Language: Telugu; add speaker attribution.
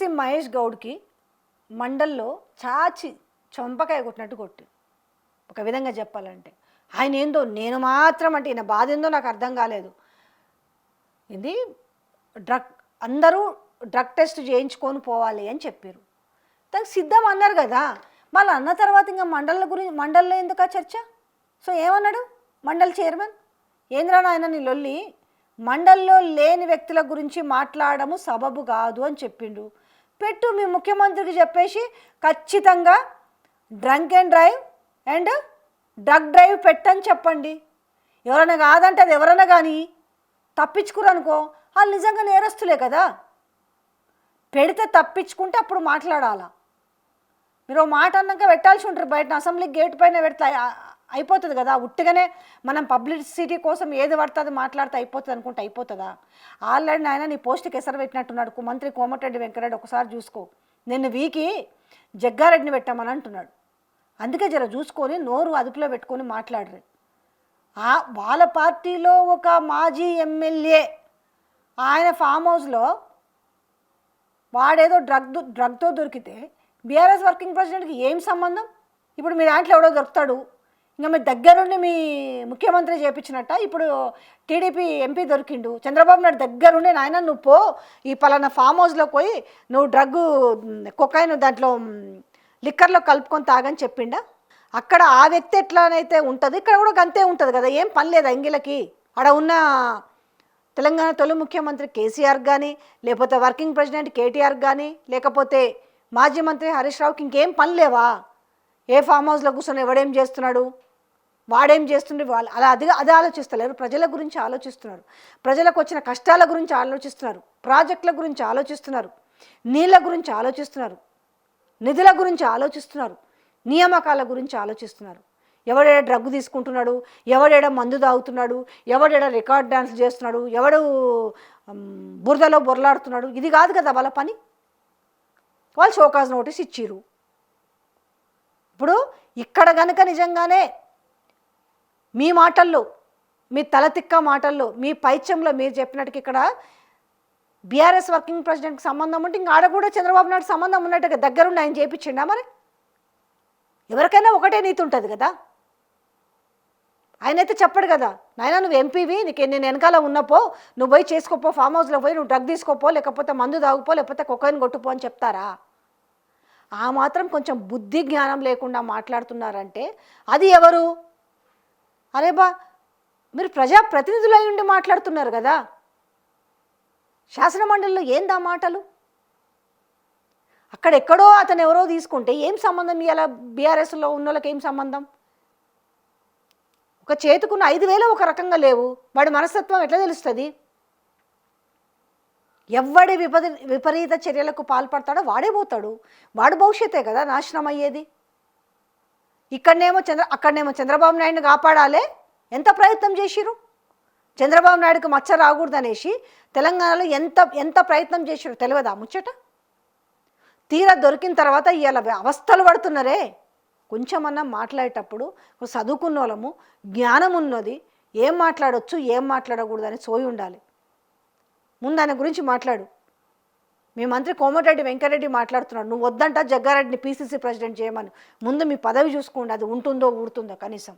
Speaker 1: పిసిసి మహేష్ గౌడ్కి మండల్లో చాచి చంపకాయ కొట్టినట్టు కొట్టి, ఒక విధంగా చెప్పాలంటే ఆయన ఏందో నేను మాత్రం అంటే ఈయన బాధ ఏందో నాకు అర్థం కాలేదు. ఇది అందరూ డ్రగ్ టెస్ట్ చేయించుకొని పోవాలి అని చెప్పారు, దానికి సిద్ధం అన్నారు కదా. మళ్ళీ అన్న తర్వాత ఇంకా మండల్లో ఎందుకు ఆ చర్చ? సో ఏమన్నాడు మండల్ చైర్మన్, ఏంద్రా నాయన నీ లొల్లి, మండల్లో లేని వ్యక్తుల గురించి మాట్లాడము సబబు కాదు అని చెప్పిండు. పెట్టు మీ ముఖ్యమంత్రికి చెప్పేసి ఖచ్చితంగా drunk and drive and drug drive పెట్టని చెప్పండి. ఎవరైనా కాదంటే అది ఎవరైనా కానీ తప్పించుకురనుకో వాళ్ళు నిజంగా నేరస్తులే కదా. పెడితే తప్పించుకుంటే అప్పుడు మాట్లాడాలా. మీరు మాట అన్నాక పెట్టాల్సి ఉంటారు, బయట అసెంబ్లీ గేట్ పైన పెడితే అయిపోతుంది కదా. ఉట్టిగానే మనం పబ్లిసిటీ కోసం ఏది పడుతుంది మాట్లాడితే అయిపోతుంది అనుకుంటే అయిపోతుందా? ఆల్రెడీ ఆయన నీ పోస్ట్కి ఎసరు పెట్టినట్టున్నాడు మంత్రి కోమటిరెడ్డి వెంకరెడ్డి, ఒకసారి చూసుకో. నిన్ను వీకి జగ్గారెడ్డిని పెట్టామని అంటున్నాడు. అందుకే జర చూసుకొని నోరు అదుపులో పెట్టుకొని మాట్లాడరు. వాళ్ళ పార్టీలో ఒక మాజీ ఎమ్మెల్యే ఆయన ఫామ్ హౌస్లో వాడేదో డ్రగ్తో దొరికితే బీఆర్ఎస్ వర్కింగ్ ప్రెసిడెంట్కి ఏం సంబంధం? ఇప్పుడు మీ దాంట్లో ఎవడో దొరుకుతాడు, ఇంకా మీ దగ్గరుండి మీ ముఖ్యమంత్రి చేయించినట్ట. ఇప్పుడు టీడీపీ ఎంపీ దొరికిండు, చంద్రబాబు నాయుడు దగ్గరుండి నాయన నువ్వు పో ఈ పలానా ఫామ్ హౌస్లో పోయి నువ్వు డ్రగ్గు కొకైన్ దాంట్లో లిక్కర్లో కలుపుకొని తాగని చెప్పిండా. అక్కడ ఆ వ్యక్తి ఎట్లానైతే ఉంటుంది ఇక్కడ కూడా అంతే ఉంటుంది కదా. ఏం పని లేదు అంగిలకి. ఆడ ఉన్న తెలంగాణ తొలి ముఖ్యమంత్రి కేసీఆర్ కానీ, లేకపోతే వర్కింగ్ ప్రెసిడెంట్ కేటీఆర్ కానీ, లేకపోతే మాజీ మంత్రి హరీష్ రావుకి ఇంకేం పని లేవా? ఏ ఫామ్ హౌస్లో కూర్చొని ఎవడేం చేస్తున్నాడు, వాడేం చేస్తుండే, వాళ్ళు అదే ఆలోచిస్తలేరు. ప్రజల గురించి ఆలోచిస్తున్నారు, ప్రజలకు వచ్చిన కష్టాల గురించి ఆలోచిస్తున్నారు, ప్రాజెక్టుల గురించి ఆలోచిస్తున్నారు, నీళ్ళ గురించి ఆలోచిస్తున్నారు, నిధుల గురించి ఆలోచిస్తున్నారు, నియామకాల గురించి ఆలోచిస్తున్నారు. ఎవడేడ డ్రగ్ తీసుకుంటున్నాడు, ఎవడేడ మందు తాగుతున్నాడు, ఎవడేడ రికార్డ్ డ్యాన్స్ చేస్తున్నాడు, ఎవడు బురదలో బొరలాడుతున్నాడు, ఇది కాదు కదా వాళ్ళ పని. వాళ్ళు షోకాజ్ నోటీస్ ఇచ్చిర్రు. ఇప్పుడు ఇక్కడ కనుక నిజంగానే మీ మాటల్లో, మీ తలతిక్క మాటల్లో, మీ పైత్యంలో మీరు చెప్పినట్టుగా ఇక్కడ బీఆర్ఎస్ వర్కింగ్ ప్రెసిడెంట్కి సంబంధం ఉంటే ఇంకా ఆడ కూడా చంద్రబాబు నాయుడు సంబంధం ఉన్నట్టుగా దగ్గరుండి ఆయన చేయించిండా? మరి ఎవరికైనా ఒకటే నీతి ఉంటుంది కదా. ఆయన అయితే చెప్పాడు కదా, నాయన నువ్వు ఎంపీవి, నేను వెనకాల ఉన్నపో నువ్వు పోయి చేసుకోపో, ఫామ్ హౌస్లో పోయి నువ్వు డ్రగ్ తీసుకోపో, లేకపోతే మందు తాగుపో, లేకపోతే కొకైన్ కొట్టుపో అని చెప్తారా? ఆ మాత్రం కొంచెం బుద్ధి జ్ఞానం లేకుండా మాట్లాడుతున్నారంటే అది ఎవరు? అరే బా, మీరు ప్రజాప్రతినిధులు అయి ఉండి మాట్లాడుతున్నారు కదా. శాసనమండలిలో ఏందా మాటలు? అక్కడెక్కడో అతను ఎవరో తీసుకుంటే ఏం సంబంధం? ఇలా బీఆర్ఎస్లో ఉన్న వాళ్ళకి ఏం సంబంధం? ఒక చేతుకున్న 5,000 ఒక రకంగా లేవు, వాడి మనస్తత్వం ఎట్లా తెలుస్తుంది? ఎవడి విపరీత చర్యలకు పాల్పడతాడో వాడే పోతాడు, వాడు భవిష్యత్తే కదా నాశనం అయ్యేది. అక్కడనేమో చంద్రబాబు నాయుడిని కాపాడాలి, ఎంత ప్రయత్నం చేసిరు. చంద్రబాబు నాయుడుకి మచ్చ రాకూడదనేసి తెలంగాణలో ఎంత ప్రయత్నం చేసిరు తెలియదా ముచ్చట? తీరా దొరికిన తర్వాత ఇవాళ అవస్థలు పడుతున్నారే. కొంచెమన్నా మాట్లాడేటప్పుడు చదువుకున్న వాళ్ళము, జ్ఞానం ఉన్నది, ఏం మాట్లాడవచ్చు ఏం మాట్లాడకూడదని సోయి ఉండాలి. ముందు ఆయన గురించి మాట్లాడు. మీ మంత్రి కోమటిరెడ్డి వెంకరెడ్డి మాట్లాడుతున్నాడు, నువ్వు వద్దంట జగ్గారెడ్డిని పీసీసీ ప్రెసిడెంట్ చేయమని. ముందు మీ పదవి చూసుకోండి, అది ఉంటుందో ఊడుతుందో కనీసం.